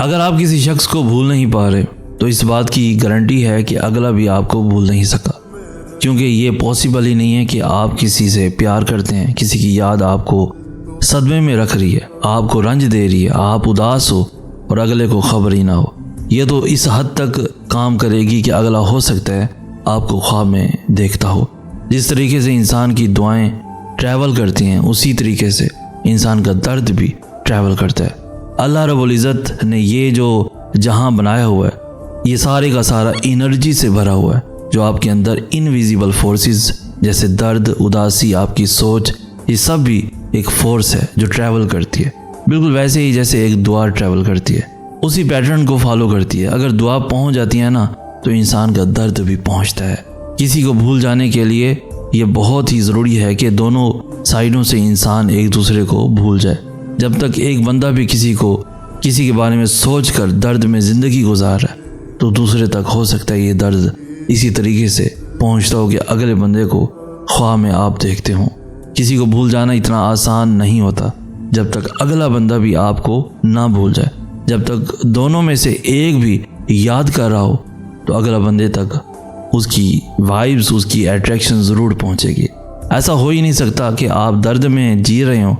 अगर आप किसी शख्स को भूल नहीं पा रहे तो इस बात की गारंटी है कि अगला भी आपको भूल नहीं सका, क्योंकि ये पॉसिबल ही नहीं है कि आप किसी से प्यार करते हैं, किसी की याद आपको सदमे में रख रही है, आपको रंज दे रही है, आप उदास हो और अगले को खबर ही ना हो। ये तो इस हद तक काम करेगी कि अगला हो सकता है आपको ख्वाब में देखता हो। जिस तरीके से इंसान की दुआएं ट्रैवल करती हैं उसी तरीके से इंसान का दर्द भी ट्रैवल करता है। अल्लाह रब्बुल इज़्ज़त ने ये जो जहां बनाया हुआ है ये सारे का सारा एनर्जी से भरा हुआ है, जो आपके अंदर इनविजिबल फोर्सेस जैसे दर्द, उदासी, आपकी सोच, ये सब भी एक फोर्स है जो ट्रैवल करती है। बिल्कुल वैसे ही जैसे एक दुआ ट्रैवल करती है, उसी पैटर्न को फॉलो करती है। अगर दुआ पहुंच जाती है ना तो इंसान का दर्द भी पहुंचता है। किसी को भूल जाने के लिए ये बहुत ही ज़रूरी है कि दोनों साइडों से इंसान एक दूसरे को भूल जाए। जब तक एक बंदा भी किसी के बारे में सोच कर दर्द में ज़िंदगी गुजार रहा है तो दूसरे तक हो सकता है ये दर्द इसी तरीके से पहुंचता हो कि अगले बंदे को ख्वाब में आप देखते हो। किसी को भूल जाना इतना आसान नहीं होता जब तक अगला बंदा भी आपको ना भूल जाए। जब तक दोनों में से एक भी याद कर रहा हो तो अगला बंदे तक उसकी वाइब्स, उसकी अट्रैक्शन ज़रूर पहुंचेगी। ऐसा हो ही नहीं सकता कि आप दर्द में जी रहे हो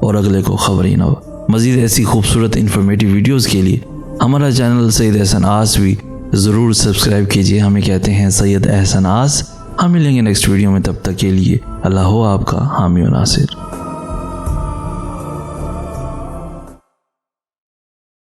और अगले को खबर ही ना हो। मज़ीद ऐसी खूबसूरत इन्फॉर्मेटिव वीडियोस के लिए हमारा चैनल सैयद एहसन आस भी ज़रूर सब्सक्राइब कीजिए। हमें कहते हैं सैयद एहसन आस। हम मिलेंगे नेक्स्ट वीडियो में, तब तक के लिए अल्लाह हो आपका हामी और नासिर।